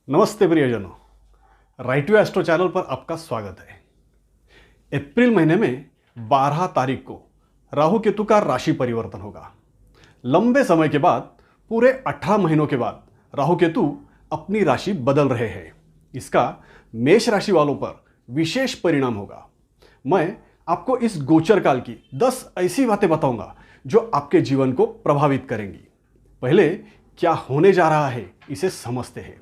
नमस्ते प्रियजनों, right to astro channel पर आपका स्वागत है। अप्रैल महीने में 12 तारीख को राहु केतु का राशि परिवर्तन होगा। लंबे समय के बाद, पूरे 18 महीनों के बाद राहु केतु अपनी राशि बदल रहे हैं। इसका मेष राशि वालों पर विशेष परिणाम होगा। मैं आपको इस गोचर काल की 10 ऐसी बातें बताऊंगा जो आपके जीवन को प्रभावित करेंगी। पहले क्या होने जा रहा है इसे समझते हैं।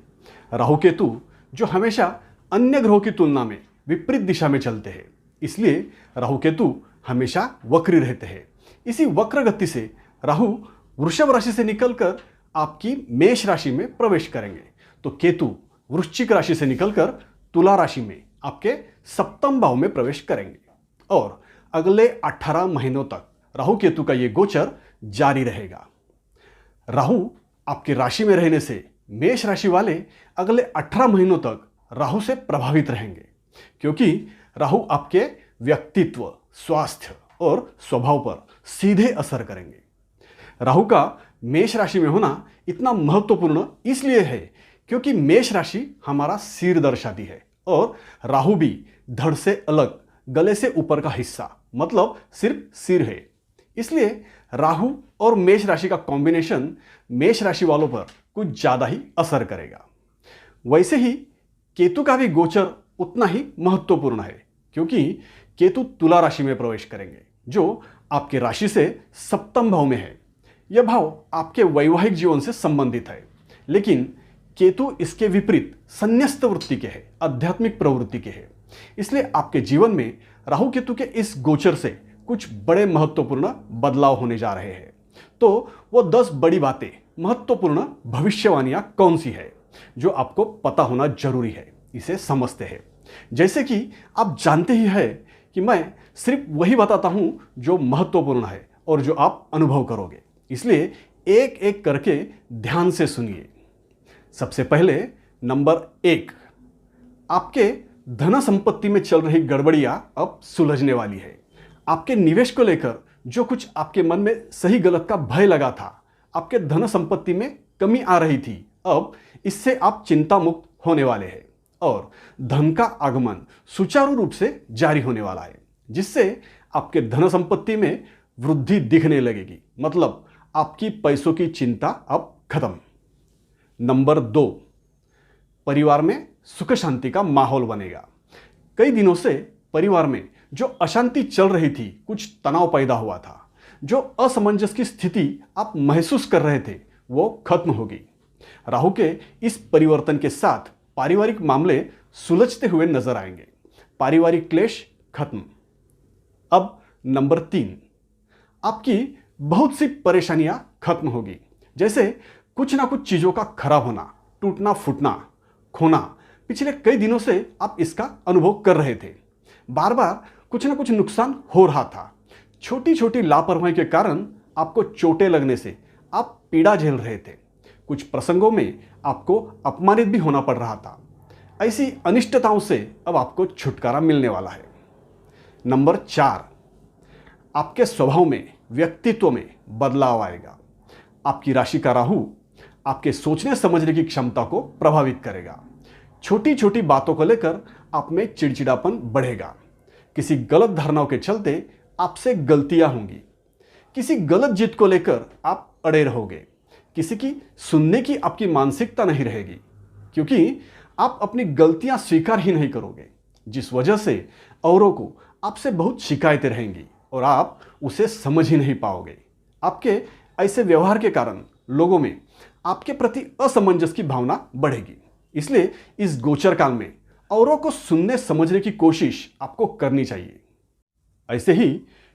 राहु केतु जो हमेशा अन्य ग्रहों की तुलना में विपरीत दिशा में चलते हैं, इसलिए राहु केतु हमेशा वक्री रहते हैं। इसी वक्र गति से राहु वृषभ राशि से निकलकर आपकी मेष राशि में प्रवेश करेंगे, तो केतु वृश्चिक राशि से निकलकर तुला राशि में आपके सप्तम भाव में प्रवेश करेंगे और अगले 18 महीनों तक राहु केतु का यह गोचर जारी रहेगा। राहु आपकी राशि में रहने से मेष राशि वाले अगले 18 महीनों तक राहु से प्रभावित रहेंगे, क्योंकि राहु आपके व्यक्तित्व, स्वास्थ्य और स्वभाव पर सीधे असर करेंगे। राहु का मेष राशि में होना इतना महत्वपूर्ण इसलिए है क्योंकि मेष राशि हमारा सिर दर्शाती है और राहु भी धड़ से अलग, गले से ऊपर का हिस्सा मतलब सिर्फ सिर है। इसलिए राहु और मेष राशि का कॉम्बिनेशन मेष राशि वालों पर कुछ ज्यादा ही असर करेगा। वैसे ही केतु का भी गोचर उतना ही महत्वपूर्ण है, क्योंकि केतु तुला राशि में प्रवेश करेंगे जो आपके राशि से सप्तम भाव में है। यह भाव आपके वैवाहिक जीवन से संबंधित है, लेकिन केतु इसके विपरीत संन्यस्त वृत्ति के है, आध्यात्मिक प्रवृत्ति के है। इसलिए आपके जीवन में राहु केतु के इस गोचर से कुछ बड़े महत्वपूर्ण बदलाव होने जा रहे हैं। तो वो 10 बड़ी बातें, महत्वपूर्ण भविष्यवाणियां कौन सी है जो आपको पता होना जरूरी है, इसे समझते हैं। जैसे कि आप जानते ही है कि मैं सिर्फ वही बताता हूं जो महत्वपूर्ण है और जो आप अनुभव करोगे, इसलिए एक एक करके ध्यान से सुनिए। सबसे पहले नंबर 1, आपके धन संपत्ति में चल रही गड़बड़ियां अब सुलझने वाली है। आपके निवेश को लेकर जो कुछ आपके मन में सही गलत का भय लगा था, आपके धन संपत्ति में कमी आ रही थी, अब इससे आप चिंता मुक्त होने वाले हैं और धन का आगमन सुचारू रूप से जारी होने वाला है, जिससे आपके धन संपत्ति में वृद्धि दिखने लगेगी। मतलब आपकी पैसों की चिंता अब खत्म। नंबर 2, परिवार में सुख शांति का माहौल बनेगा। कई दिनों से परिवार में जो अशांति चल रही थी, कुछ तनाव पैदा हुआ था, जो असमंजस की स्थिति आप महसूस कर रहे थे, वो खत्म होगी। राहु के इस परिवर्तन के साथ पारिवारिक मामले सुलझते हुए नजर आएंगे, पारिवारिक क्लेश खत्म। अब नंबर 3, आपकी बहुत सी परेशानियां खत्म होगी, जैसे कुछ ना कुछ चीजों का खराब होना, टूटना फूटना, खोना। पिछले कई दिनों से आप इसका अनुभव कर रहे थे। बार बार कुछ ना कुछ नुकसान हो रहा था। छोटी छोटी लापरवाही के कारण आपको चोटें लगने से आप पीड़ा झेल रहे थे। कुछ प्रसंगों में आपको अपमानित भी होना पड़ रहा था। ऐसी अनिष्टताओं से अब आपको छुटकारा मिलने वाला है। नंबर 4, आपके स्वभाव में, व्यक्तित्व में बदलाव आएगा। आपकी राशि का राहु आपके सोचने समझने की क्षमता को प्रभावित करेगा। छोटी छोटी बातों को लेकर आप में चिड़चिड़ापन बढ़ेगा। किसी गलत धारणाओं के चलते आपसे गलतियां होंगी। किसी गलत जिद को लेकर आप अड़े रहोगे। किसी की सुनने की आपकी मानसिकता नहीं रहेगी, क्योंकि आप अपनी गलतियां स्वीकार ही नहीं करोगे, जिस वजह से औरों को आपसे बहुत शिकायतें रहेंगी और आप उसे समझ ही नहीं पाओगे। आपके ऐसे व्यवहार के कारण लोगों में आपके प्रति असमंजस की भावना बढ़ेगी। इसलिए इस गोचर काल में औरों को सुनने समझने की कोशिश आपको करनी चाहिए। ऐसे ही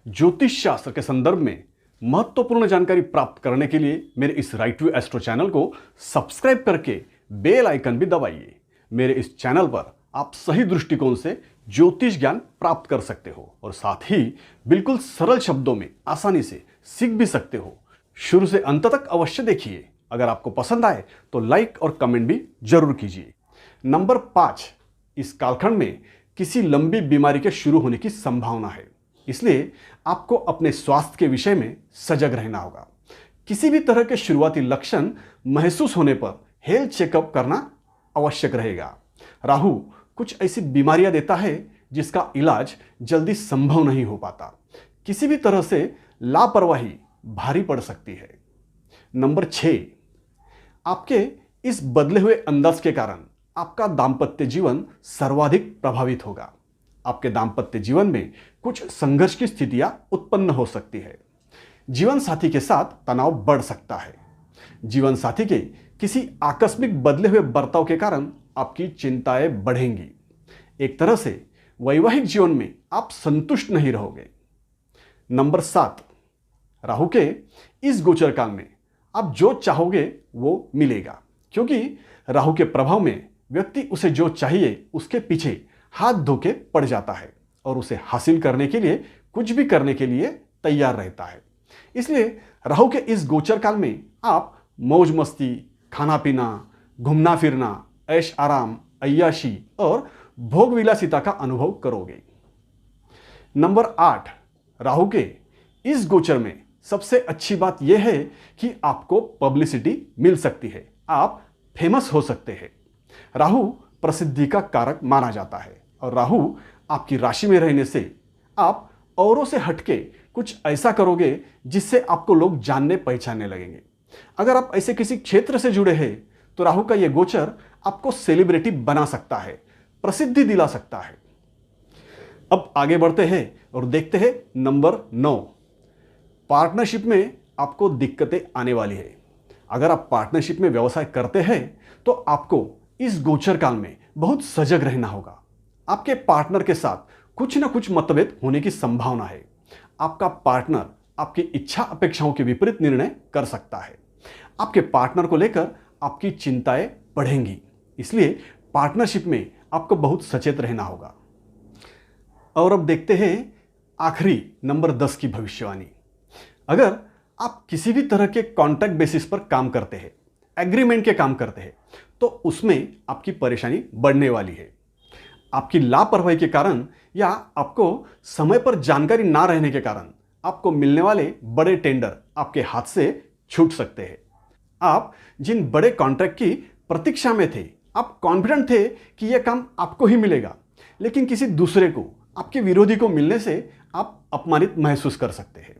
ज्योतिष शास्त्र के संदर्भ में महत्वपूर्ण जानकारी प्राप्त करने के लिए मेरे इस राइट टू एस्ट्रो चैनल को सब्सक्राइब करके बेल आइकन भी दबाइए। मेरे इस चैनल पर आप सही दृष्टिकोण से ज्योतिष ज्ञान प्राप्त कर सकते हो और साथ ही बिल्कुल सरल शब्दों में आसानी से सीख भी सकते हो। शुरू से अंत तक अवश्य देखिए। अगर आपको पसंद आए तो लाइक और कमेंट भी जरूर कीजिए। नंबर 5, इस कालखंड में किसी लंबी बीमारी के शुरू होने की संभावना है, इसलिए आपको अपने स्वास्थ्य के विषय में सजग रहना होगा। किसी भी तरह के शुरुआती लक्षण महसूस होने पर हेल्थ चेकअप करना आवश्यक रहेगा। राहु कुछ ऐसी बीमारियां देता है जिसका इलाज जल्दी संभव नहीं हो पाता। किसी भी तरह से लापरवाही भारी पड़ सकती है। नंबर 6, आपके इस बदले हुए अंदाज के कारण आपका दाम्पत्य जीवन सर्वाधिक प्रभावित होगा। आपके दाम्पत्य जीवन में कुछ संघर्ष की स्थितियां उत्पन्न हो सकती है। जीवन साथी के साथ तनाव बढ़ सकता है। जीवन साथी के किसी आकस्मिक बदले हुए बर्ताव के कारण आपकी चिंताएं बढ़ेंगी। एक तरह से वैवाहिक जीवन में आप संतुष्ट नहीं रहोगे। नंबर 7, राहु के इस गोचर काल में आप जो चाहोगे वो मिलेगा, क्योंकि राहु के प्रभाव में व्यक्ति उसे जो चाहिए उसके पीछे हाथ धो के पड़ जाता है और उसे हासिल करने के लिए कुछ भी करने के लिए तैयार रहता है। इसलिए राहु के इस गोचर काल में आप मौज मस्ती, खाना पीना, घूमना फिरना, ऐश आराम, अय्याशी और भोग विलासिता का अनुभव करोगे। नंबर 8, राहु के इस गोचर में सबसे अच्छी बात यह है कि आपको पब्लिसिटी मिल सकती है, आप फेमस हो सकते हैं। राहु प्रसिद्धि का कारक माना जाता है और राहु आपकी राशि में रहने से आप औरों से हटके कुछ ऐसा करोगे जिससे आपको लोग जानने पहचानने लगेंगे। अगर आप ऐसे किसी क्षेत्र से जुड़े हैं तो राहु का यह गोचर आपको सेलिब्रिटी बना सकता है, प्रसिद्धि दिला सकता है। अब आगे बढ़ते हैं और देखते हैं नंबर 9, पार्टनरशिप में आपको दिक्कतें आने वाली है। अगर आप पार्टनरशिप में व्यवसाय करते हैं तो आपको इस गोचर काल में बहुत सजग रहना होगा। आपके पार्टनर के साथ कुछ ना कुछ मतभेद होने की संभावना है। आपका पार्टनर आपकी इच्छा अपेक्षाओं के विपरीत निर्णय कर सकता है। आपके पार्टनर को लेकर आपकी चिंताएं बढ़ेंगी, इसलिए पार्टनरशिप में आपको बहुत सचेत रहना होगा। और अब देखते हैं आखिरी नंबर 10 की भविष्यवाणी। अगर आप किसी भी तरह के कॉन्ट्रैक्ट बेसिस पर काम करते हैं, एग्रीमेंट के काम करते हैं, तो उसमें आपकी परेशानी बढ़ने वाली है। आपकी लापरवाही के कारण या आपको समय पर जानकारी ना रहने के कारण आपको मिलने वाले बड़े टेंडर आपके हाथ से छूट सकते हैं। आप जिन बड़े कॉन्ट्रैक्ट की प्रतीक्षा में थे, आप कॉन्फिडेंट थे कि यह काम आपको ही मिलेगा, लेकिन किसी दूसरे को, आपके विरोधी को मिलने से आप अपमानित महसूस कर सकते हैं।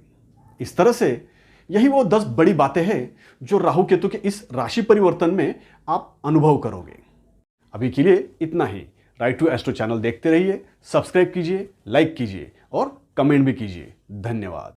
इस तरह से यही वो 10 बड़ी बातें हैं जो राहु केतु के इस राशि परिवर्तन में आप अनुभव करोगे। अभी के लिए इतना ही। राइट टू एस्ट्रो चैनल देखते रहिए, सब्सक्राइब कीजिए, लाइक कीजिए और कमेंट भी कीजिए। धन्यवाद।